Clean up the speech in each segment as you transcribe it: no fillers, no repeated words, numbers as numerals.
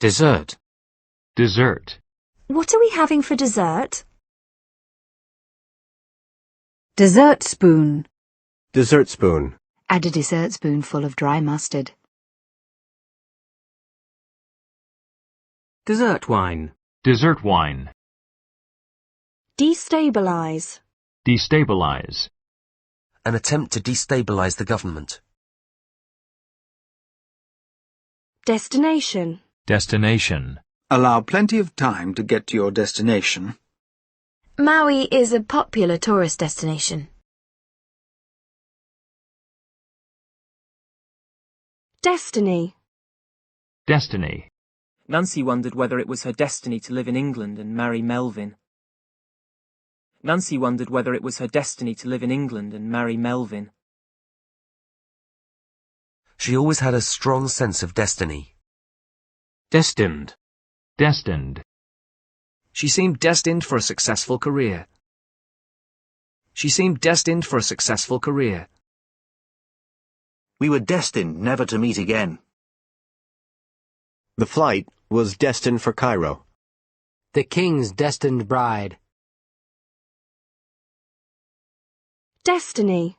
Dessert. Dessert. What are we having for dessert? Dessert spoon. Dessert spoon. Add a dessert spoonful of dry mustard. Dessert wine. Dessert wine. Destabilize. Destabilize. An attempt to destabilize the government. Destination. Destination. Allow plenty of time to get to your destination. Maui is a popular tourist destination. Destiny. Destiny. Nancy wondered whether it was her destiny to live in England and marry Melvin. Nancy wondered whether it was her destiny to live in England and marry Melvin. She always had a strong sense of destiny. Destined. Destined. She seemed destined for a successful career. She seemed destined for a successful career. We were destined never to meet again. The flight was destined for Cairo. The king's destined bride. Destiny.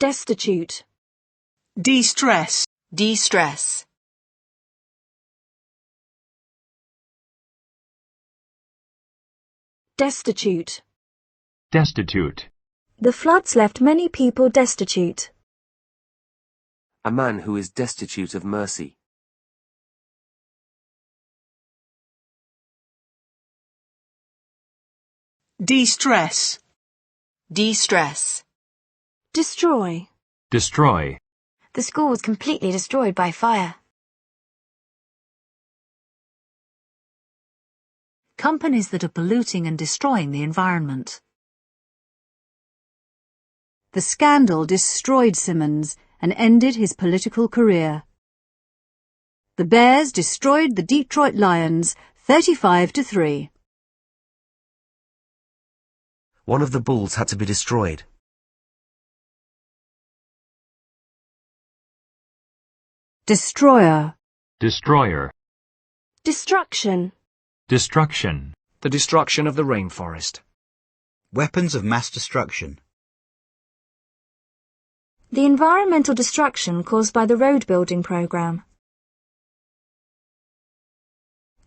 Destitute. De-stress. De-stress. Destitute. Destitute. The floods left many people destitute. A man who is destitute of mercy. De-stress. De-stress. Destroy. Destroy. The school was completely destroyed by fire. Companies that are polluting and destroying the environment. The scandal destroyed Simmons and ended his political career. The Bears destroyed the Detroit Lions 35-3. One of the bulls had to be destroyed. Destroyer. Destroyer. Destruction. Destruction. The destruction of the rainforest. Weapons of mass destruction. The environmental destruction caused by the road building program.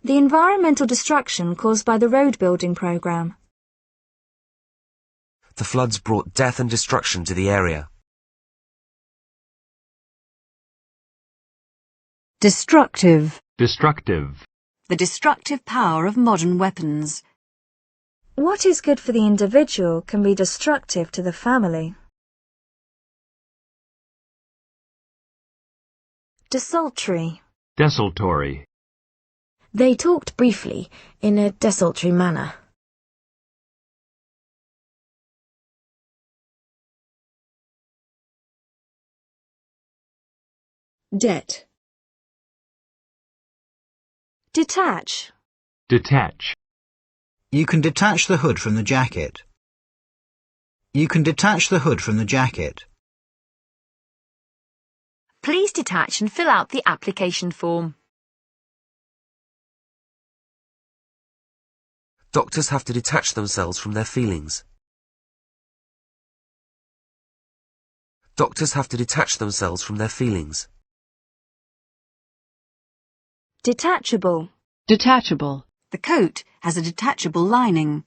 The environmental destruction caused by the road building program. The floods brought death and destruction to the area. Destructive. Destructive. The destructive power of modern weapons. What is good for the individual can be destructive to the family. Desultory. Desultory. They talked briefly, in a desultory manner. Debt. Detach. Detach. You can detach the hood from the jacket. You can detach the hood from the jacket. Please detach and fill out the application form. Doctors have to detach themselves from their feelings. Doctors have to detach themselves from their feelings. Detachable. Detachable. The coat has a detachable lining.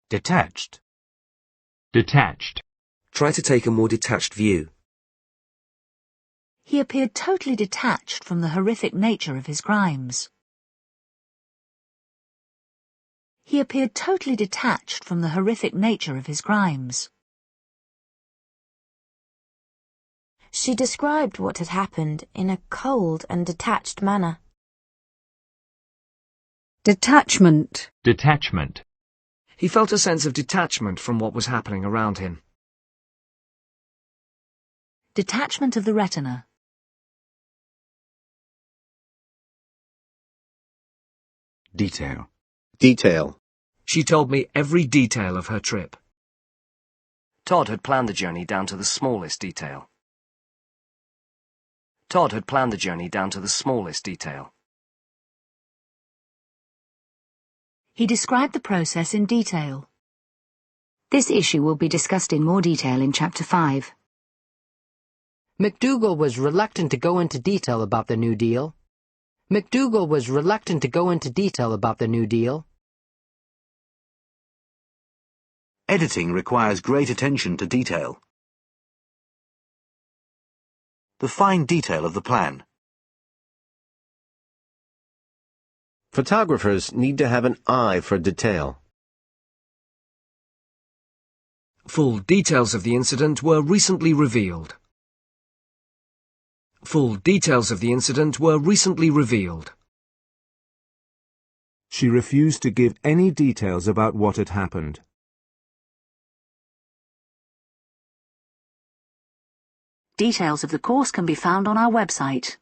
Detached. Detached. Try to take a more detached view. He appeared totally detached from the horrific nature of his crimes. He appeared totally detached from the horrific nature of his crimes. She described what had happened in a cold and detached manner. Detachment. Detachment. He felt a sense of detachment from what was happening around him. Detachment of the retina. Detail. Detail. She told me every detail of her trip. Todd had planned the journey down to the smallest detail. Todd had planned the journey down to the smallest detail. He described the process in detail. This issue will be discussed in more detail in Chapter 5. McDougall was reluctant to go into detail about the New Deal. McDougall was reluctant to go into detail about the New Deal. Editing requires great attention to detail. The fine detail of the plan. Photographers need to have an eye for detail. Full details of the incident were recently revealed. Full details of the incident were recently revealed. She refused to give any details about what had happened. Details of the course can be found on our website.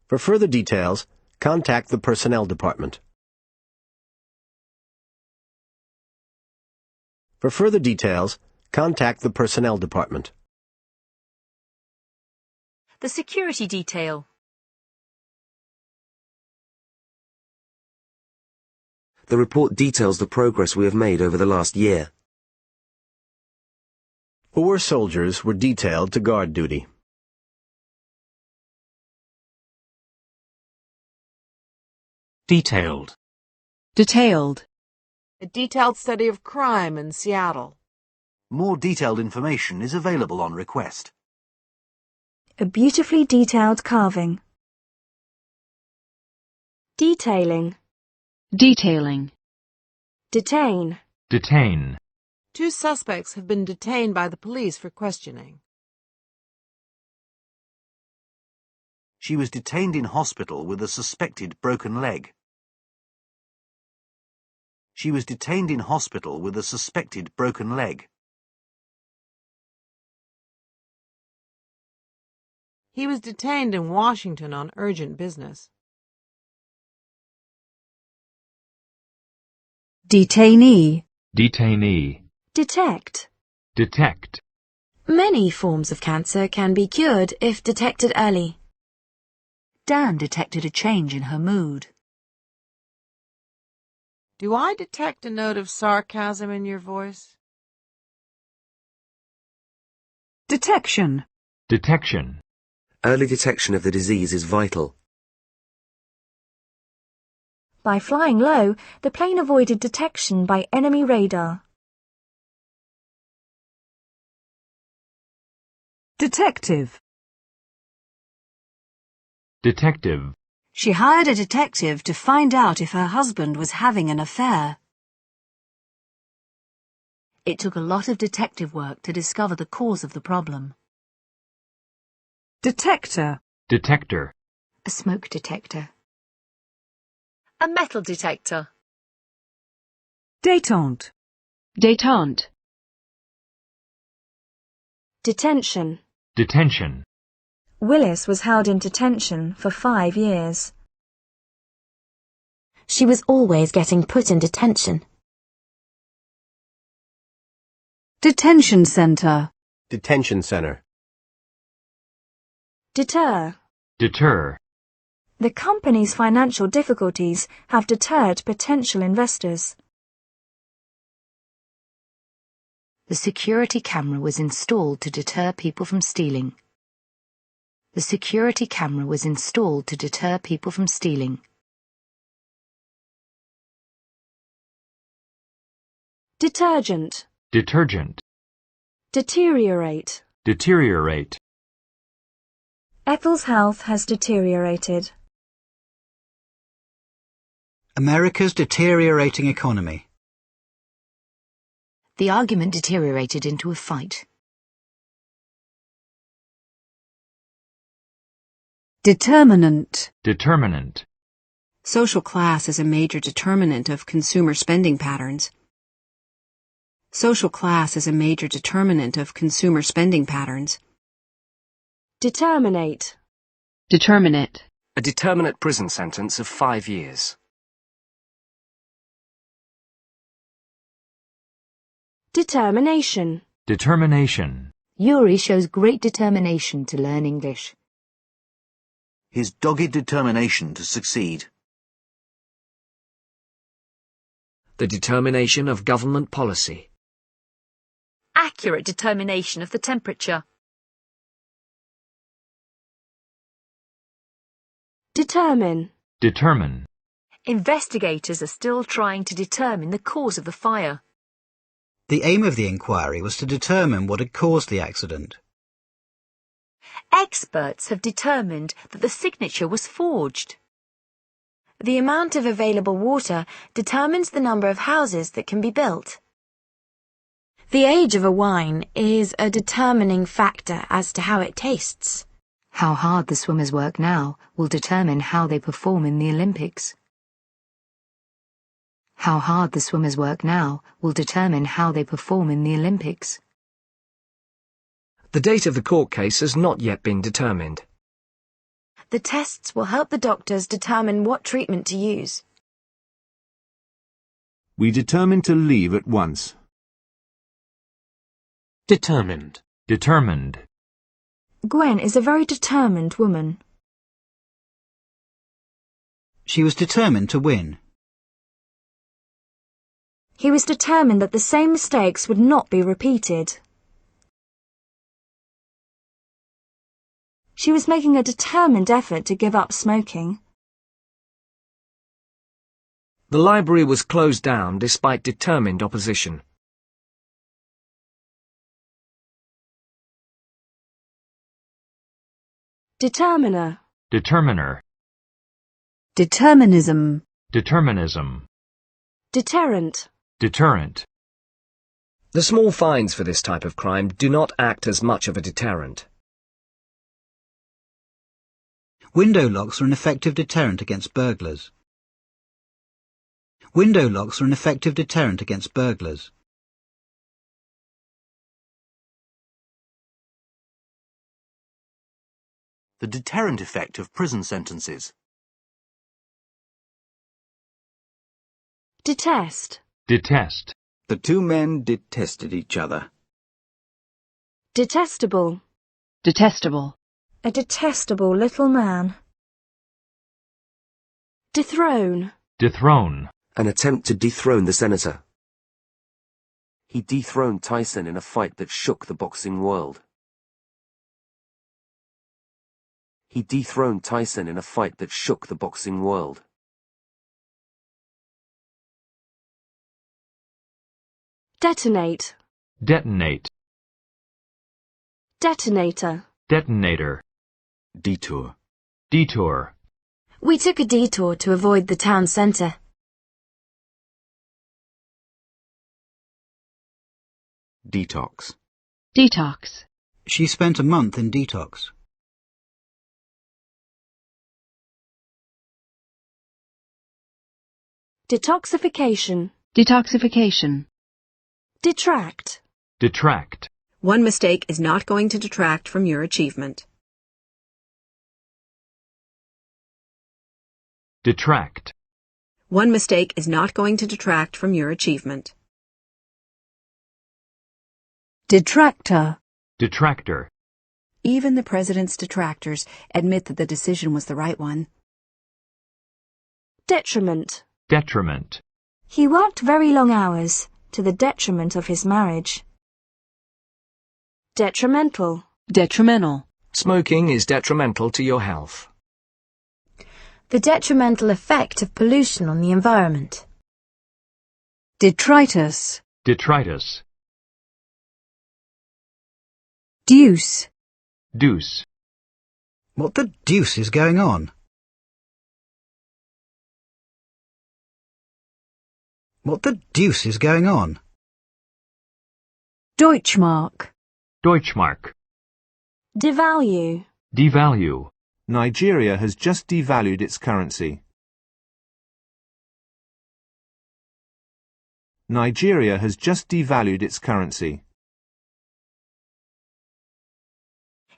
For further details, contact the Personnel Department. For further details, contact the Personnel Department. The security detail. The report details the progress we have made over the last year. 4 soldiers were detailed to guard duty. Detailed. Detailed. A detailed study of crime in Seattle. More detailed information is available on request. A beautifully detailed carving. Detailing. Detailing. Detain. Detain. 2 suspects have been detained by the police for questioning. She was detained in hospital with a suspected broken leg. She was detained in hospital with a suspected broken leg. He was detained in Washington on urgent business. Detainee. Detainee. Detect. Detect. Many forms of cancer can be cured if detected early. Dan detected a change in her mood. Do I detect a note of sarcasm in your voice? Detection. Detection. Early detection of the disease is vital. By flying low, the plane avoided detection by enemy radar. Detective. Detective. She hired a detective to find out if her husband was having an affair. It took a lot of detective work to discover the cause of the problem. Detector. Detector. A smoke detector. A metal detector. Détente. Détente. Detention. Detention. Willis was held in detention for 5 years. She was always getting put in detention. Detention center. Detention center. Deter. Deter. The company's financial difficulties have deterred potential investors. The security camera was installed to deter people from stealing. The security camera was installed to deter people from stealing. Detergent. Detergent. Deteriorate. Deteriorate. Ethel's health has deteriorated. America's deteriorating economy. The argument deteriorated into a fight. Determinant. Determinant. Social class is a major determinant of consumer spending patterns. Social class is a major determinant of consumer spending patterns. Determinate. Determinate. A determinate prison sentence of 5 years. Determination. Determination. Yuri shows great determination to learn English. His dogged determination to succeed. The determination of government policy. Accurate determination of the temperature. Determine. Determine. Investigators are still trying to determine the cause of the fire. The aim of the inquiry was to determine what had caused the accident. Experts have determined that the signature was forged. The amount of available water determines the number of houses that can be built. The age of a wine is a determining factor as to how it tastes. How hard the swimmers work now will determine how they perform in the Olympics. How hard the swimmers work now will determine how they perform in the Olympics. The date of the court case has not yet been determined. The tests will help the doctors determine what treatment to use. We determined to leave at once. Determined. Determined. Gwen is a very determined woman. She was determined to win. He was determined that the same mistakes would not be repeated. She was making a determined effort to give up smoking. The library was closed down despite determined opposition. Determiner. Determiner. Determinism. Determinism. Deterrent. Deterrent. The small fines for this type of crime do not act as much of a deterrent. Window locks are an effective deterrent against burglars. Window locks are an effective deterrent against burglars. The deterrent effect of prison sentences. Detest. Detest. The two men detested each other. Detestable. Detestable. A detestable little man. Dethrone. Dethrone. An attempt to dethrone the senator. He dethroned Tyson in a fight that shook the boxing world. He dethroned Tyson in a fight that shook the boxing world. Detonate. Detonate. Detonator. Detonator. Detour. Detour. We took a detour to avoid the town centre. Detox. Detox. She spent a month in detox. Detoxification. Detoxification. Detract. Detract. One mistake is not going to detract from your achievement. Detract. One mistake is not going to detract from your achievement. Detractor. Detractor. Even the president's detractors admit that the decision was the right one. Detriment. Detriment. He worked very long hours, to the detriment of his marriage. Detrimental. Detrimental. Smoking is detrimental to your health. The detrimental effect of pollution on the environment. Detritus. Detritus. Deuce. Deuce. What the deuce is going on? What the deuce is going on? Deutschmark. Deutschmark. Devalue. Devalue. Nigeria has just devalued its currency. Nigeria has just devalued its currency.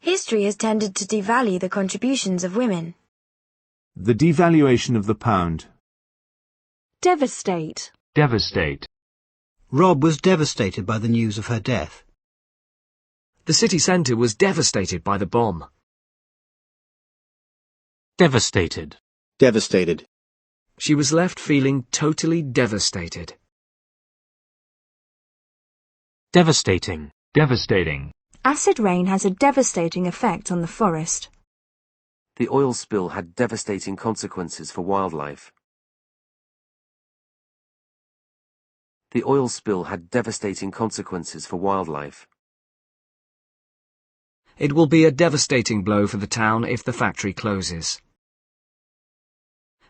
History has tended to devalue the contributions of women. The devaluation of the pound. Devastate. Devastate. Rob was devastated by the news of her death. The city centre was devastated by the bomb. Devastated. Devastated. She was left feeling totally devastated. Devastating. Devastating. Acid rain has a devastating effect on the forest. The oil spill had devastating consequences for wildlife. The oil spill had devastating consequences for wildlife. It will be a devastating blow for the town if the factory closes.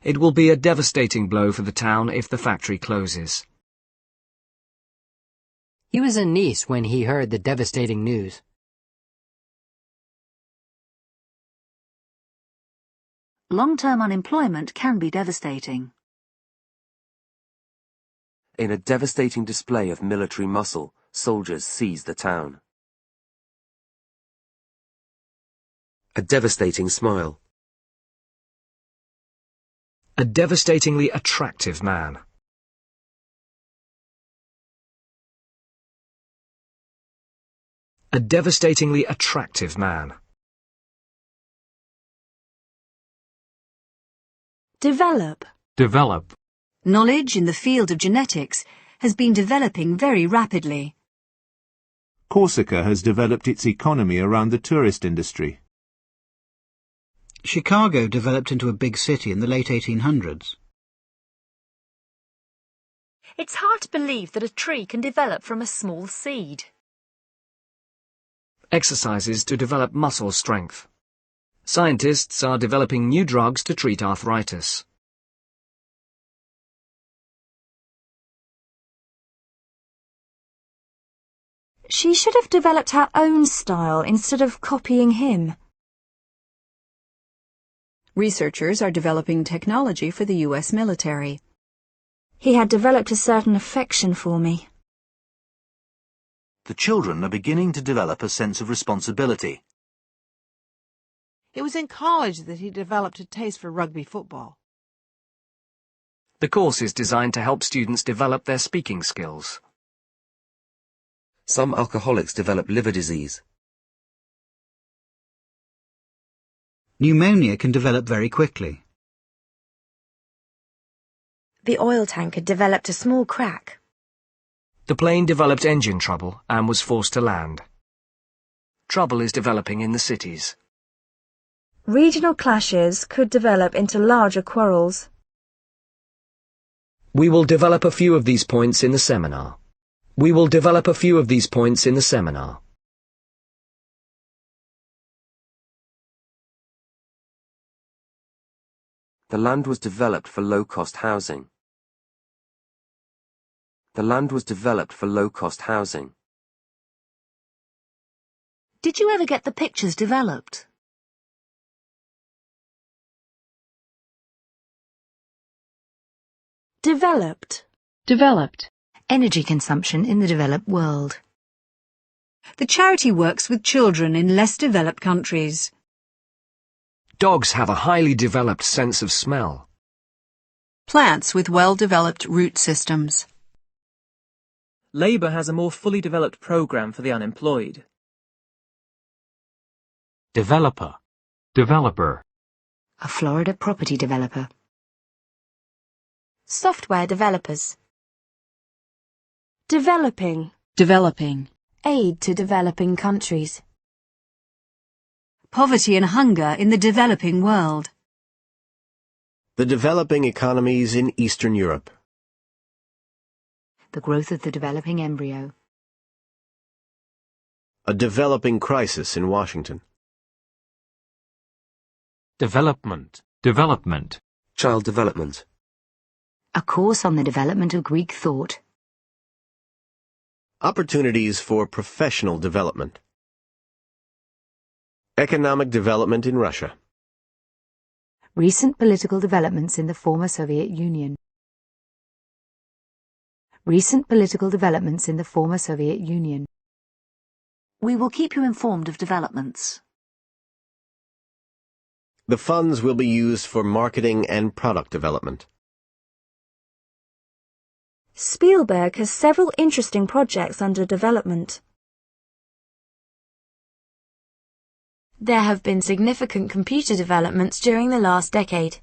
It will be a devastating blow for the town if the factory closes. He was in Nice when he heard the devastating news. Long-term unemployment can be devastating. In a devastating display of military muscle, soldiers seized the town. A devastating smile. A devastatingly attractive man. A devastatingly attractive man. Develop. Develop. Knowledge in the field of genetics has been developing very rapidly. Corsica has developed its economy around the tourist industry. Chicago developed into a big city in the late 1800s. It's hard to believe that a tree can develop from a small seed. Exercises to develop muscle strength. Scientists are developing new drugs to treat arthritis. She should have developed her own style instead of copying him. Researchers are developing technology for the US military. He had developed a certain affection for me. The children are beginning to develop a sense of responsibility. It was in college that he developed a taste for rugby football. The course is designed to help students develop their speaking skills. Some alcoholics develop liver disease. Pneumonia can develop very quickly. The oil tank had developed a small crack. The plane developed engine trouble and was forced to land. Trouble is developing in the cities. Regional clashes could develop into larger quarrels. We will develop a few of these points in the seminar. We will develop a few of these points in the seminar. The land was developed for low-cost housing. The land was developed for low-cost housing. Did you ever get the pictures developed? Developed. Developed. Energy consumption in the developed world. The charity works with children in less developed countries. Dogs have a highly developed sense of smell. Plants with well-developed root systems. Labour has a more fully developed programme for the unemployed. Developer. Developer. A Florida property developer. Software developers. Developing. Developing. Aid to developing countries. Poverty and hunger in the developing world. The developing economies in Eastern Europe. The growth of the developing embryo. A developing crisis in Washington. Development. Development. Child development. A course on the development of Greek thought. Opportunities for professional development. Economic development in Russia. Recent political developments in the former Soviet Union. Recent political developments in the former Soviet Union. We will keep you informed of developments. The funds will be used for marketing and product development. Spielberg has several interesting projects under development. There have been significant computer developments during the last decade.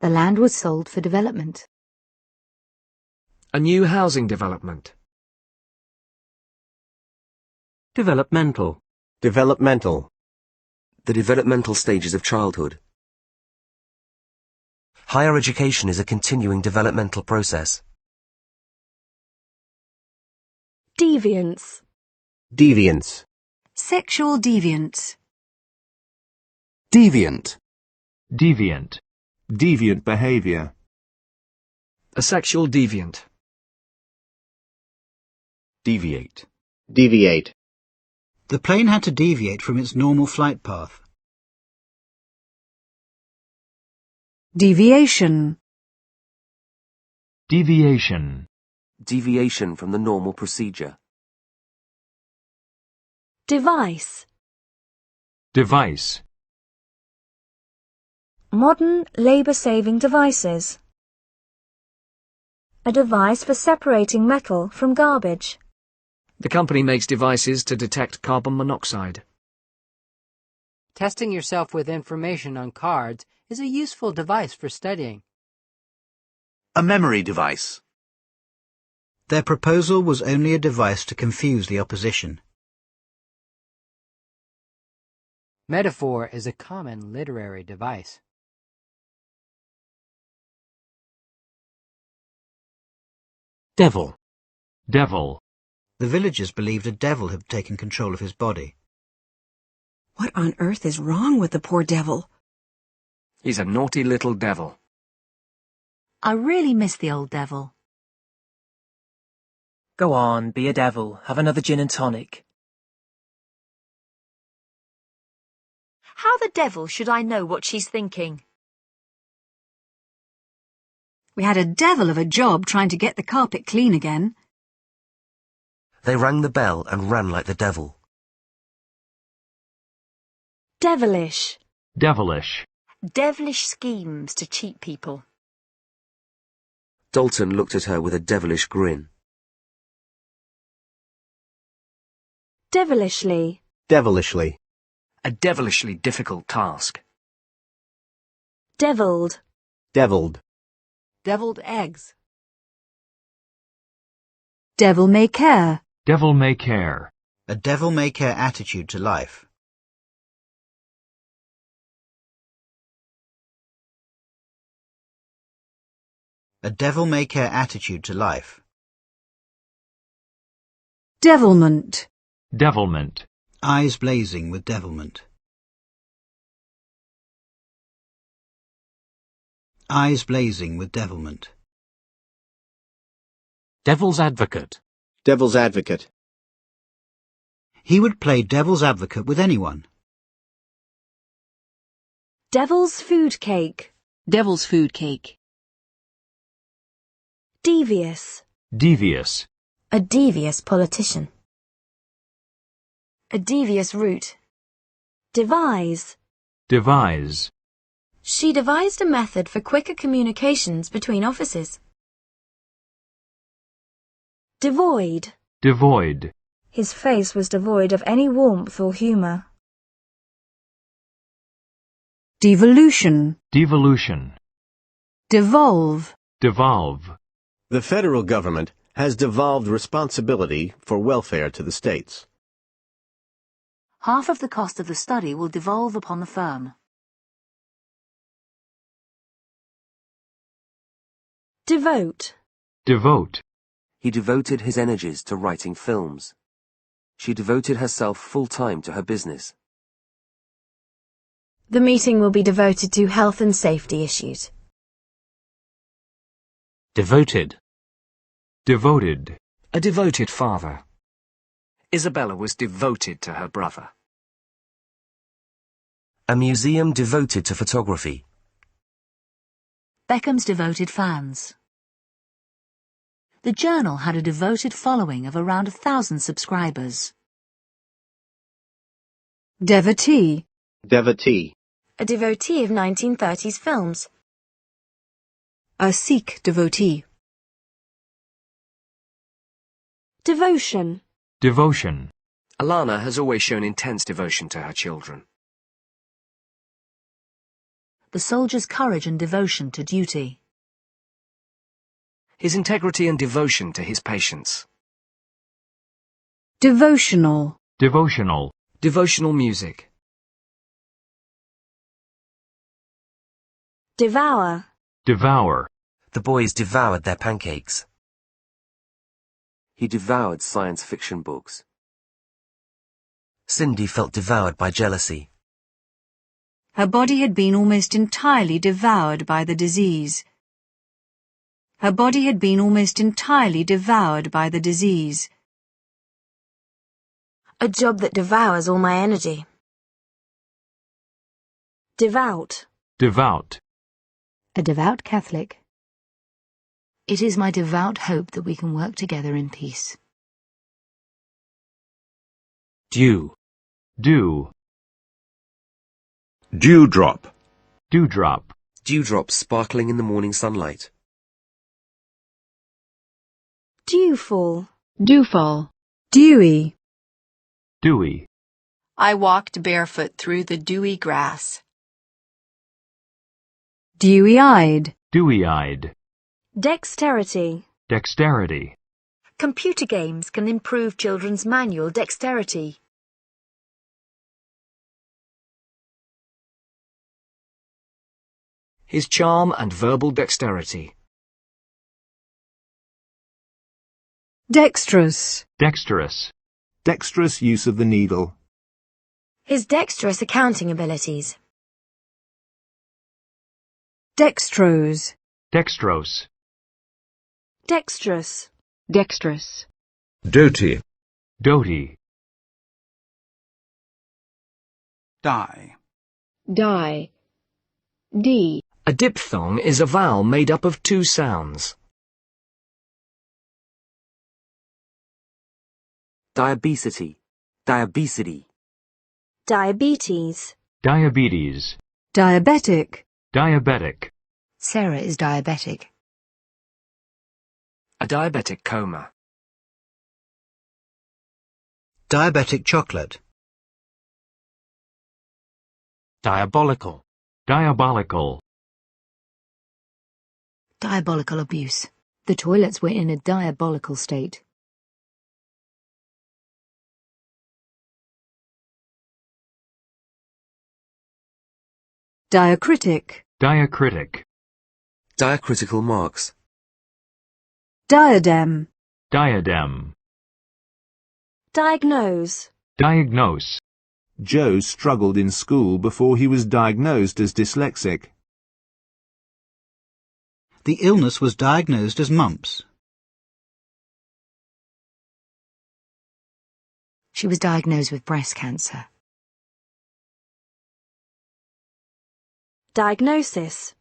The land was sold for development. A new housing development. Developmental. Developmental. The developmental stages of childhood. Higher education is a continuing developmental process. Deviance. Deviance. Sexual deviance. Deviant. Deviant. Deviant behavior. A sexual deviant. Deviate. Deviate. The plane had to deviate from its normal flight path. Deviation. Deviation. Deviation from the normal procedure. Device. Device. Modern labour-saving devices. A device for separating metal from garbage. The company makes devices to detect carbon monoxide. Testing yourself with information on cards is a useful device for studying. A memory device. Their proposal was only a device to confuse the opposition. Metaphor is a common literary device. Devil. Devil. The villagers believed a devil had taken control of his body. What on earth is wrong with the poor devil? He's a naughty little devil. I really miss the old devil. Go on, be a devil. Have another gin and tonic. How the devil should I know what she's thinking? We had a devil of a job trying to get the carpet clean again. They rang the bell and ran like the devil. Devilish. Devilish. Devilish schemes to cheat people. Dalton looked at her with a devilish grin. Devilishly. Devilishly. A devilishly difficult task. Devilled. Deviled. Deviled eggs. Devil may care. Devil may care. A devil-may-care attitude to life. A devil-may-care attitude to life. Devilment. Devilment. Eyes blazing with devilment. Eyes blazing with devilment. Devil's advocate. Devil's advocate. He would play devil's advocate with anyone. Devil's food cake. Devil's food cake. Devious. Devious. A devious politician. A devious route. Devise. Devise. She devised a method for quicker communications between offices. Devoid. Devoid. His face was devoid of any warmth or humour. Devolution. Devolution. Devolve. Devolve. The federal government has devolved responsibility for welfare to the states. Half of the cost of the study will devolve upon the firm. Devote. Devote. He devoted his energies to writing films. She devoted herself full-time to her business. The meeting will be devoted to health and safety issues. Devoted. Devoted. A devoted father. Isabella was devoted to her brother. A museum devoted to photography. Beckham's devoted fans. The journal had a devoted following of around 1,000 subscribers. Devotee. Devotee. A devotee of 1930s films. A Sikh devotee. Devotion. Devotion. Alana has always shown intense devotion to her children. The soldier's courage and devotion to duty. His integrity and devotion to his patients. Devotional. Devotional. Devotional music. Devour. Devour. The boys devoured their pancakes. He devoured science fiction books. Cindy felt devoured by jealousy. Her body had been almost entirely devoured by the disease. Her body had been almost entirely devoured by the disease. A job that devours all my energy. Devout. Devout. A devout Catholic. It is my devout hope that we can work together in peace. Dew. Dew. Dewdrop. Dewdrop. Dewdrops sparkling in the morning sunlight. Dewfall. Dewfall. Dewy. Dewy. I walked barefoot through the dewy grass. Dewy-eyed. Dewy-eyed. Dexterity. Dexterity. Computer games can improve children's manual dexterity. His charm and verbal dexterity. Dexterous. Dexterous. Dexterous use of the needle. His dexterous accounting abilities. Dextrose. Dextrose. Dexterous. Dexterous. Doty. Doty. Die. Die. D. A diphthong is a vowel made up of two sounds. Diabesity. Diabesity. Diabetes. Diabetes. Diabetic. Diabetic. Sarah is diabetic. A diabetic coma. Diabetic chocolate. Diabolical. Diabolical. Diabolical abuse. The toilets were in a diabolical state. Diacritic. Diacritic. Diacritical marks. Diadem. Diadem. Diagnose. Diagnose. Joe struggled in school before he was diagnosed as dyslexic. The illness was diagnosed as mumps. She was diagnosed with breast cancer. Diagnosis.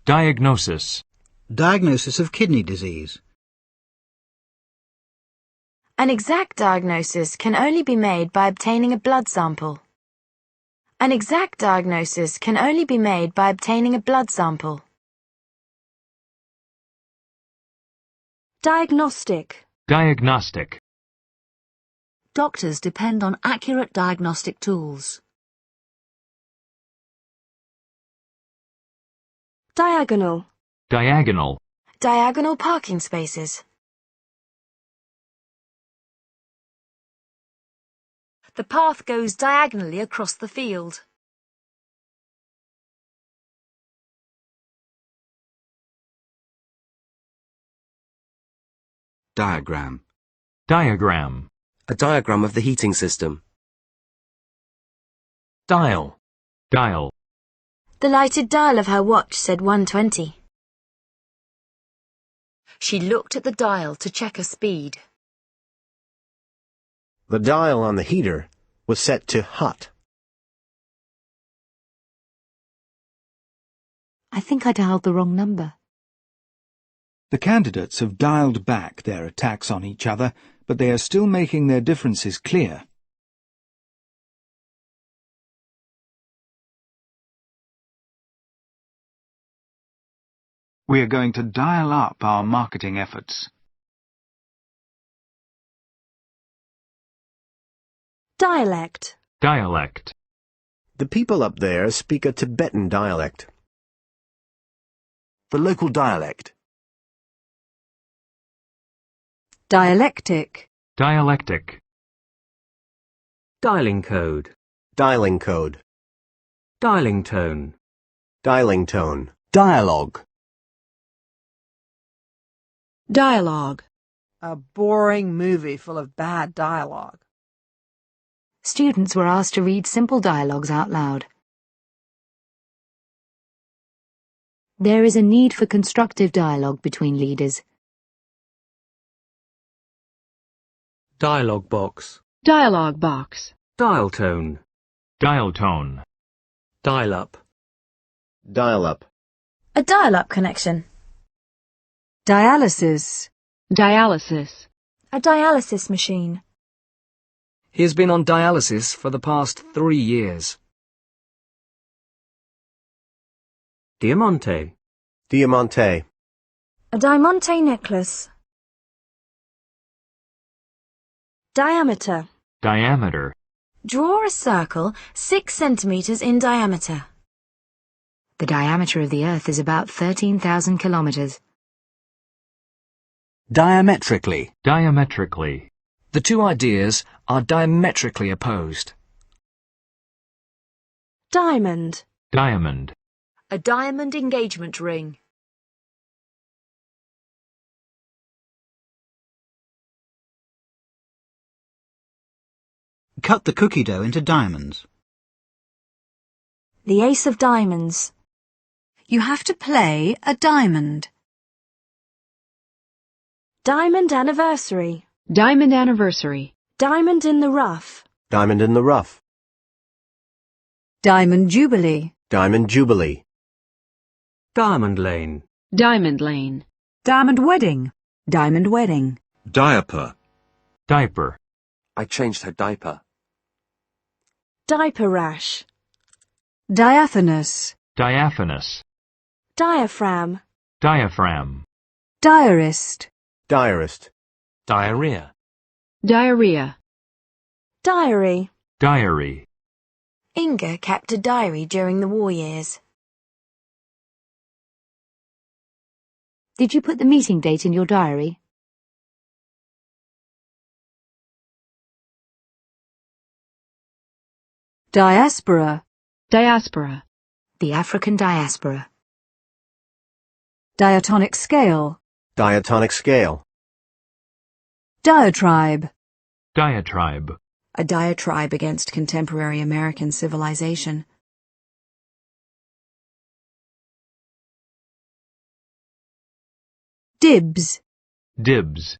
Diagnosis. Diagnosis of kidney disease. An exact diagnosis can only be made by obtaining a blood sample. An exact diagnosis can only be made by obtaining a blood sample. Diagnostic. Diagnostic. Doctors depend on accurate diagnostic tools. Diagonal. Diagonal. Diagonal parking spaces. The path goes diagonally across the field. Diagram. Diagram. A diagram of the heating system. Dial. Dial. The lighted dial of her watch said 120. She looked at the dial to check her speed. The dial on the heater was set to hot. I think I dialed the wrong number. The candidates have dialed back their attacks on each other, but they are still making their differences clear. We are going to dial up our marketing efforts. Dialect. Dialect. The people up there speak a Tibetan dialect. The local dialect. Dialectic. Dialectic. Dialing code. Dialing code. Dialing tone. Dialing tone. Dialogue. Dialogue. A boring movie full of bad dialogue. Students were asked to read simple dialogues out loud. There is a need for constructive dialogue between leaders. Dialogue box. Dialogue box. Dial tone. Dial tone. Dial up. Dial up. A dial-up connection. Dialysis. Dialysis. A dialysis machine. He has been on dialysis for the past 3 years. Diamante. Diamante. A diamante necklace. Diameter. Diameter. Draw a circle 6 centimeters in diameter. The diameter of the Earth is about 13,000 kilometers. Diametrically. Diametrically. The two ideas are diametrically opposed. Diamond. Diamond. A diamond engagement ring. Cut the cookie dough into diamonds. The ace of diamonds. You have to play a diamond. Diamond anniversary. Diamond anniversary. Diamond in the rough. Diamond in the rough. Diamond jubilee. Diamond jubilee. Diamond lane. Diamond lane. Diamond wedding. Diamond wedding. Diaper. Diaper. I changed her diaper. Diaper rash. Diaphanous. Diaphanous. Diaphragm. Diaphragm. Diarist. Diarist. Diarrhea. Diarrhea. Diary. Diary. Inga kept a diary during the war years. Did you put the meeting date in your diary? Diaspora. Diaspora. The African diaspora. Diatonic scale. Diatonic scale. Diatribe. Diatribe. A diatribe against contemporary American civilization. Dibs. Dibs.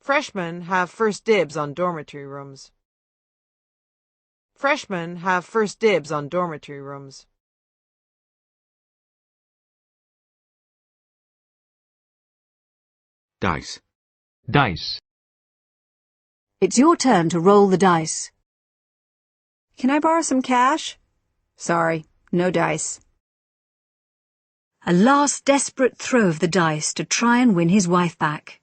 Freshmen have first dibs on dormitory rooms. Freshmen have first dibs on dormitory rooms. Dice. Dice. It's your turn to roll the dice. Can I borrow some cash? Sorry, no dice. A last desperate throw of the dice to try and win his wife back.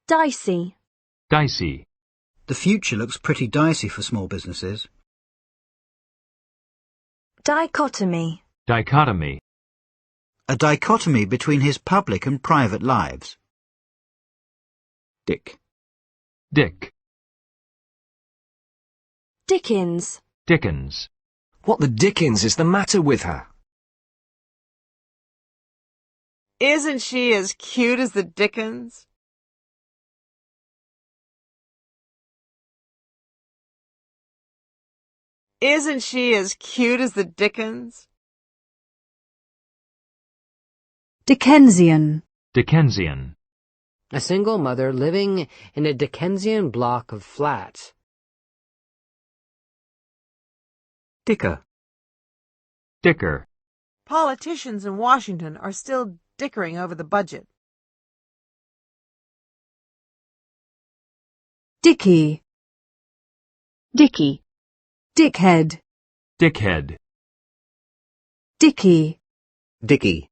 Dicey. Dicey. The future looks pretty dicey for small businesses. Dichotomy. Dichotomy. A dichotomy between his public and private lives. Dick. Dick. Dickens. Dickens. What the dickens is the matter with her? Isn't she as cute as the Dickens? Isn't she as cute as the Dickens? Dickensian. Dickensian. A single mother living in a Dickensian block of flats. Dicker. Dicker. Politicians in Washington are still dickering over the budget. Dicky. Dicky. Dickhead. Dickhead. Dicky. Dicky.